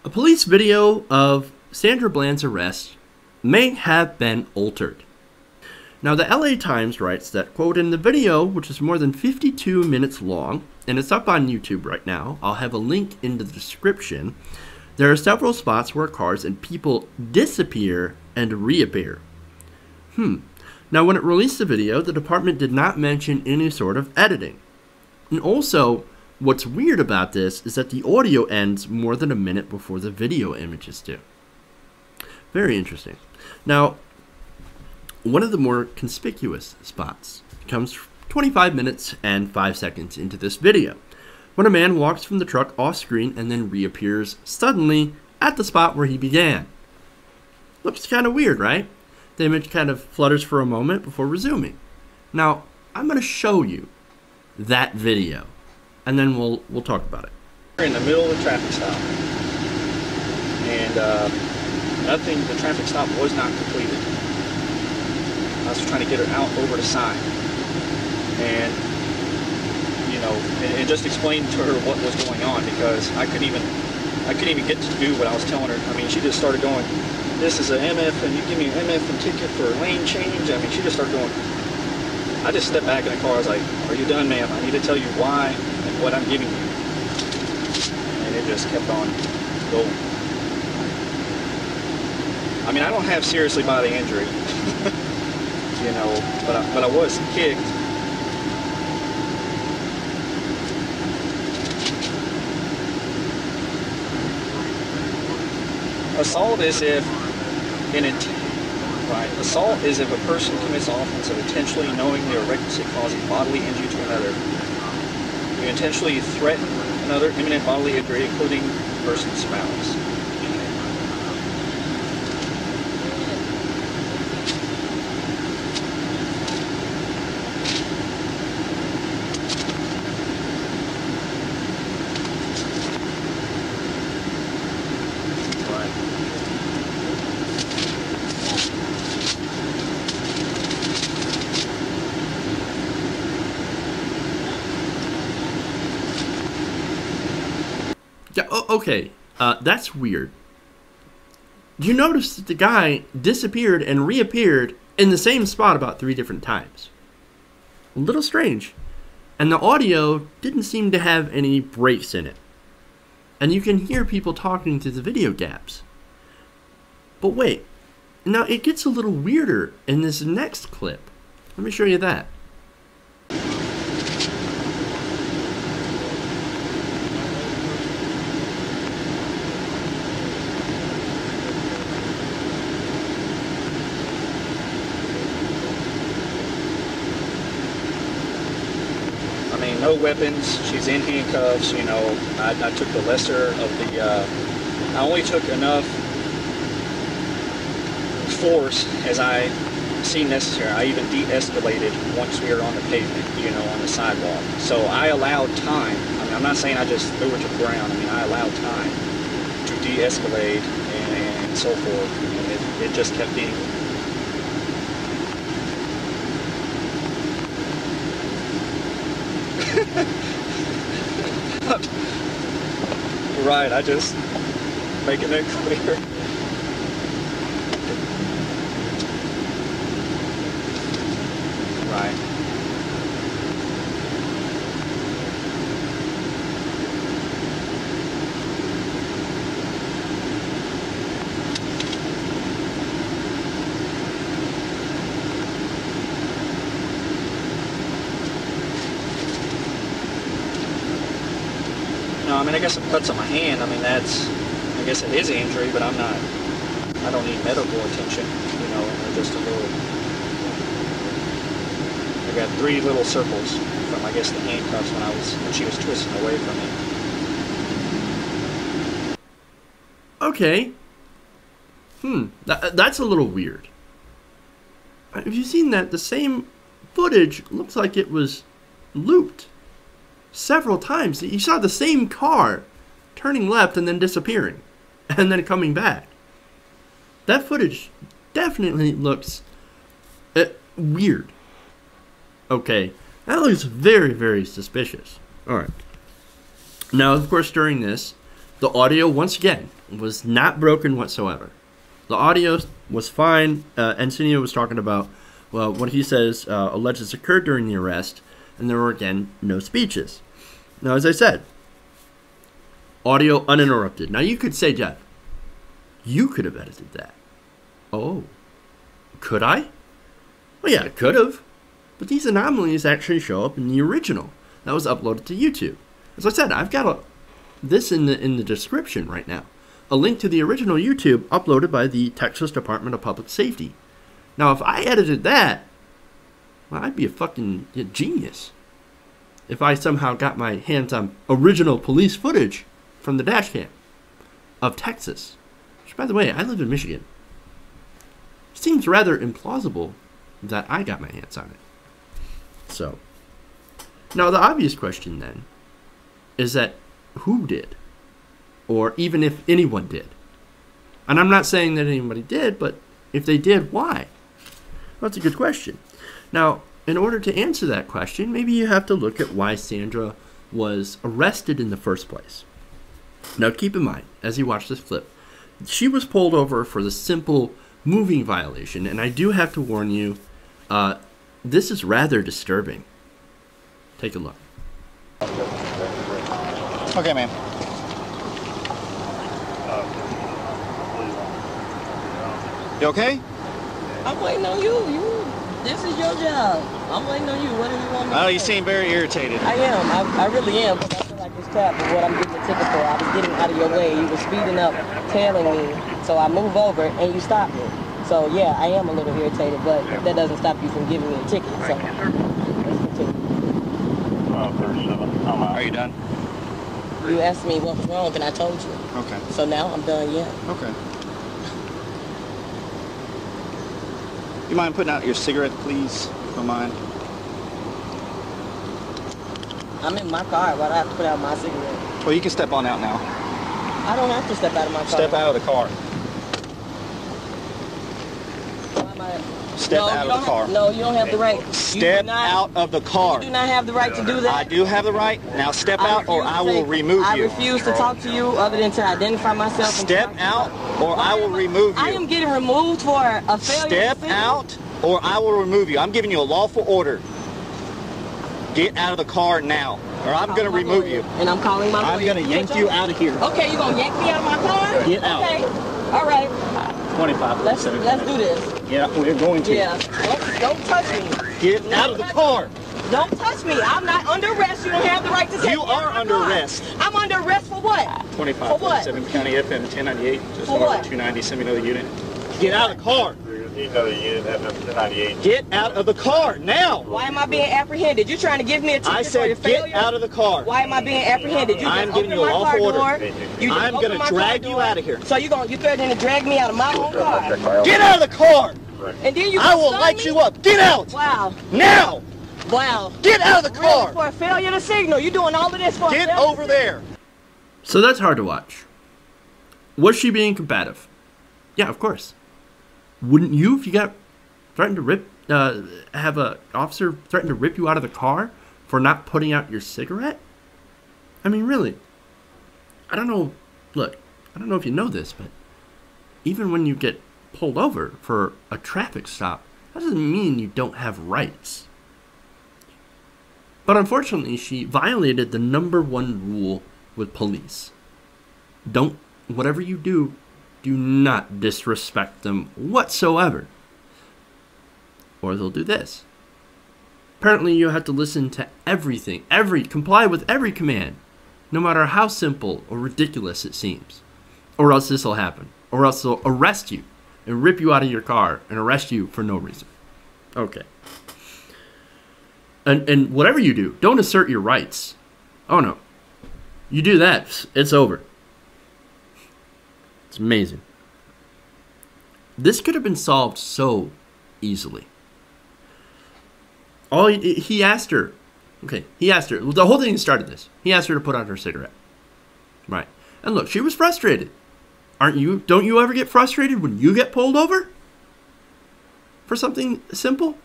A police video of Sandra Bland's arrest may have been altered. Now, the LA Times writes that, quote, in the video, which is more than 52 minutes long, and it's up on YouTube right now, I'll have a link in the description, there are several spots where cars and people disappear and reappear. Now, when it released the video, the department did not mention any sort of editing. And also, what's weird about this is that the audio ends more than a minute before the video images do. Very interesting. Now, one of the more conspicuous spots comes 25 minutes and 5 seconds into this video, when a man walks from the truck off screen and then reappears suddenly at the spot where he began. Looks kind of weird, right? The image kind of flutters for a moment before resuming. Now, I'm going to show you that video, and then we'll talk about it. We're in the middle of a traffic stop, and the traffic stop was not completed. I was trying to get her out over the sign, and and just explain to her what was going on, because I couldn't even get to do what I was telling her. I mean, she just started going, "This is an MF, and you give me an MF and ticket for a lane change." I mean, she just started going. I just stepped back in the car. I was like, "Are you done, ma'am? I need to tell you why and what I'm giving you." And it just kept on going. I mean, I don't have seriously bodily injury, but I was kicked. Assault is if assault is if a person commits the offense of intentionally, knowingly, or recklessly causing bodily injury to another. You intentionally threaten another imminent bodily injury, including the person's spouse. Yeah, okay, that's weird. You notice that the guy disappeared and reappeared in the same spot about 3 different times. A little strange. And the audio didn't seem to have any breaks in it. And you can hear people talking through the video gaps. But wait, now it gets a little weirder in this next clip. Let me show you that. No weapons. She's in handcuffs. I took the lesser of the. I only took enough force as I see necessary. I even de-escalated once we were on the pavement, on the sidewalk. So I allowed time. I mean, I'm not saying I just threw her to the ground. I mean, I allowed time to de-escalate and so forth. And it just kept being. Right, I just making it clear. Right. No, I mean, I guess some cuts on my hand. I mean, I guess it is an injury, but I don't need medical attention, just a little. I got 3 little circles from, I guess, the handcuffs when she was twisting away from me. Okay. That's a little weird. Have you seen that? The same footage looks like it was looped several times. You saw the same car turning left and then disappearing and then coming back. That footage definitely looks weird. Okay, that looks very, very suspicious. Alright. Now, of course, during this, the audio once again was not broken whatsoever. The audio was fine. Encinio was talking about, well, what he says alleges occurred during the arrest, and there were, again, no speeches. Now, as I said, audio uninterrupted. Now, you could say, Jeff, you could have edited that. Oh, could I? Well, yeah, I could have. But these anomalies actually show up in the original that was uploaded to YouTube. As I said, I've got this in the description right now. A link to the original YouTube uploaded by the Texas Department of Public Safety. Now, if I edited that, well, I'd be a fucking genius. If I somehow got my hands on original police footage from the dash cam of Texas. Which, by the way, I live in Michigan. Seems rather implausible that I got my hands on it. So, now the obvious question then is that who did? Or even if anyone did. And I'm not saying that anybody did, but if they did, why? Well, that's a good question. Now, in order to answer that question, maybe you have to look at why Sandra was arrested in the first place. Now, keep in mind, as you watch this clip, she was pulled over for the simple moving violation, and I do have to warn you, this is rather disturbing. Take a look. Okay, ma'am. You okay? I'm waiting on you. This is your job. I'm waiting on you. What do you want me to Oh, do? you seem very irritated. I am. I really am. Because I feel like this crap is what I'm getting the ticket for. I was getting out of your way. You were speeding up, tailing me. So I move over and you stop me. So yeah, I am a little irritated, but that doesn't stop you from giving me a ticket. So let's continue. Are you done? You asked me what was wrong and I told you. Okay. So now I'm done, yeah. Okay. You mind putting out your cigarette, please? Don't mind. I'm in my car. Why do I have to put out my cigarette? Well, you can step on out now. I don't have to step out of my car. Step out of the car. Why am I... Step out of the car. No, you don't have the right. Step out of the car. You do not have the right to do that. I do have the right. Now step out or I will remove I you. refuse to talk to you other than to identify myself. Step out or I will remove you. I am getting removed for a failure. Step out or I will remove you. I'm giving you a lawful order. Get out of the car now or I'm going to remove you. And I'm calling my lawyer. I'm going to yank you out of here. Okay, you're going to yank me out of my car? Get out. Okay. All right. 25. Let's do this. Yeah, we're going to. Yeah. Don't touch me. Get out of the car. Don't touch me. I'm not under arrest. You don't have the right to take You me out are of my under car. arrest. I'm under arrest for what? 25, For what? 7 County FM 1098, just For north what? of 290, send me another unit. Get out of the car. Another unit FM 1098. Get out of the car now. Why am I being apprehended? You trying to give me a ticket I for said your get failure? out of the car. Why am I being apprehended? You I'm just giving opened you a my lawful car order. door. You just I'm opened gonna my drag car you door. out of here. So you threatening to drag me out of my own car. Get out of the car. And then you I will stun light me? you up. Get out. Wow. Now. Wow. Get out of the Really, car. for a failure to signal. You doing all of this for a Get failure over to there. So that's hard to watch. Was she being combative? Yeah, of course. Wouldn't you if you got threatened to rip, have a officer threaten to rip you out of the car for not putting out your cigarette? I mean, really. I don't know. Look, I don't know if you know this, but even when you get pulled over for a traffic stop, that doesn't mean you don't have rights. But unfortunately, she violated the #1 rule with police. Whatever you do, do not disrespect them whatsoever. Or they'll do this. Apparently, you have to listen to everything, comply with every command, no matter how simple or ridiculous it seems. Or else this will happen. Or else they'll arrest you and rip you out of your car and arrest you for no reason. Okay. And whatever you do, don't assert your rights. Oh no. You do that, it's over. It's amazing. This could have been solved so easily. He asked her. Okay, he asked her. The whole thing started this. He asked her to put on her cigarette. Right. And look, she was frustrated. Aren't you? Don't you ever get frustrated when you get pulled over? For something simple?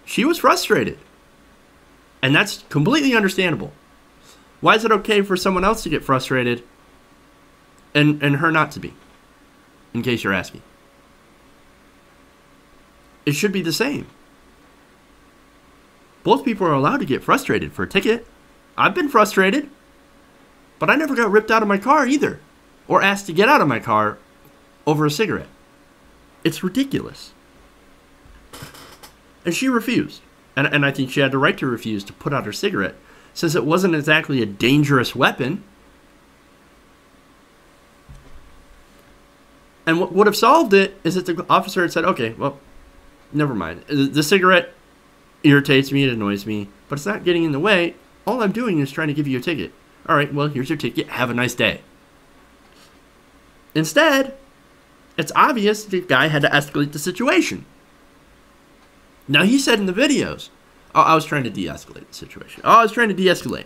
She was frustrated. And that's completely understandable. Why is it okay for someone else to get frustrated and her not to be, in case you're asking. It should be the same. Both people are allowed to get frustrated for a ticket. I've been frustrated, but I never got ripped out of my car either, or asked to get out of my car over a cigarette. It's ridiculous. And she refused. And I think she had the right to refuse to put out her cigarette, since it wasn't exactly a dangerous weapon. And what would have solved it is that the officer had said, okay, well, never mind. The cigarette irritates me, it annoys me, but it's not getting in the way. All I'm doing is trying to give you a ticket. All right, well, here's your ticket. Have a nice day. Instead, it's obvious the guy had to escalate the situation. Now, he said in the videos, oh, I was trying to de-escalate the situation. Oh, I was trying to de-escalate.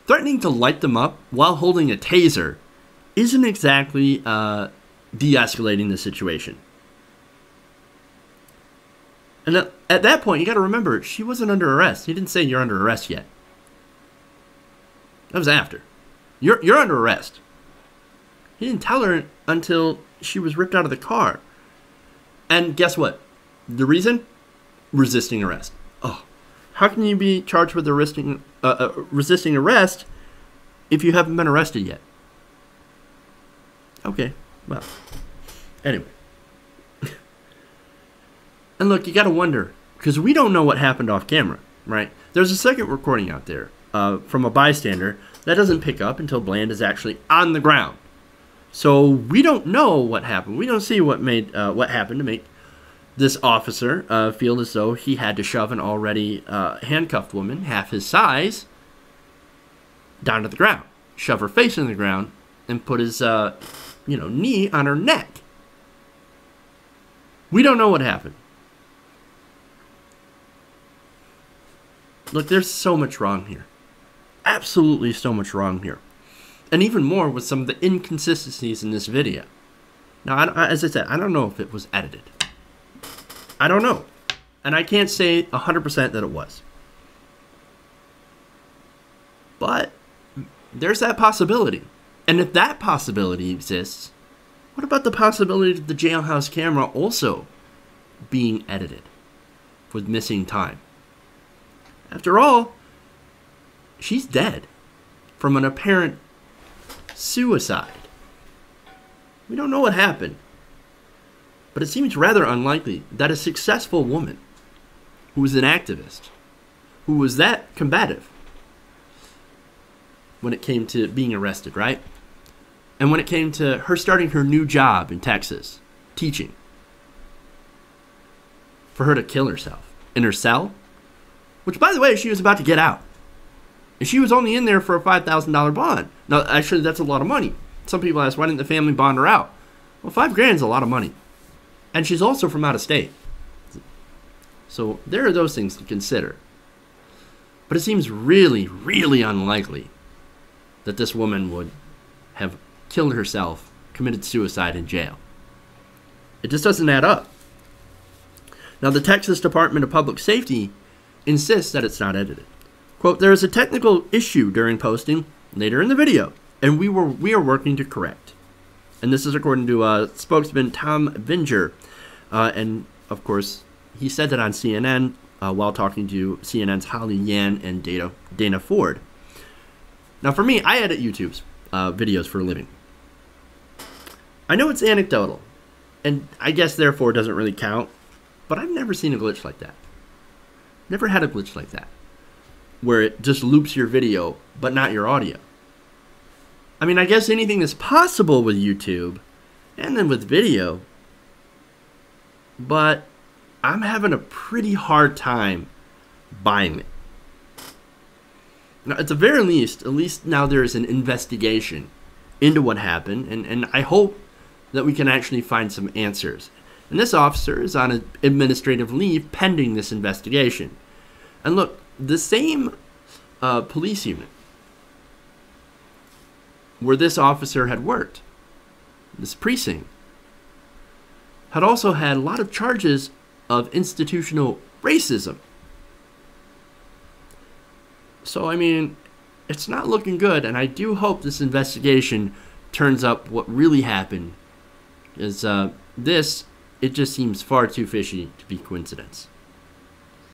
Threatening to light them up while holding a taser isn't exactly de-escalating the situation. And at that point, you got to remember, she wasn't under arrest. He didn't say you're under arrest yet. That was after. You're under arrest. He didn't tell her until she was ripped out of the car. And guess what? The reason? Resisting arrest. Oh, how can you be charged with resisting arrest if you haven't been arrested yet? Okay, well, anyway. And look, you got to wonder, because we don't know what happened off camera, right? There's a second recording out there from a bystander that doesn't pick up until Bland is actually on the ground. So we don't know what happened. We don't see what happened to make this officer feel as though he had to shove an already handcuffed woman, half his size, down to the ground, shove her face in the ground, and put his knee on her neck. We don't know what happened. Look, there's so much wrong here. Absolutely so much wrong here. And even more with some of the inconsistencies in this video. Now, as I said, I don't know if it was edited. I don't know. And I can't say 100% that it was. But there's that possibility. And if that possibility exists, what about the possibility of the jailhouse camera also being edited with missing time? After all, she's dead from an apparent suicide. We don't know what happened, but it seems rather unlikely that a successful woman who was an activist, who was that combative when it came to being arrested, right? And when it came to her starting her new job in Texas, teaching, for her to kill herself in her cell, which, by the way, she was about to get out. And she was only in there for a $5,000 bond. Now, actually, that's a lot of money. Some people ask, why didn't the family bond her out? Well, $5,000 is a lot of money. And she's also from out of state. So there are those things to consider. But it seems really, really unlikely that this woman would have killed herself, committed suicide in jail. It just doesn't add up. Now, the Texas Department of Public Safety insists that it's not edited. Quote, there is a technical issue during posting later in the video, and we are working to correct. And this is according to spokesman Tom Vinger. And, of course, he said that on CNN while talking to CNN's Holly Yan and Dana Ford. Now, for me, I edit YouTube's videos for a living. I know it's anecdotal, and I guess, therefore, doesn't really count, but I've never seen a glitch like that. Never had a glitch like that, where it just loops your video, but not your audio. I mean, I guess anything is possible with YouTube, and then with video, but I'm having a pretty hard time buying it. Now, at the very least, at least now there is an investigation into what happened, and I hope that we can actually find some answers. And this officer is on administrative leave pending this investigation. And look, the same police unit where this officer had worked, this precinct, had also had a lot of charges of institutional racism. So, I mean, it's not looking good, and I do hope this investigation turns up what really happened. Is it just seems far too fishy to be coincidence.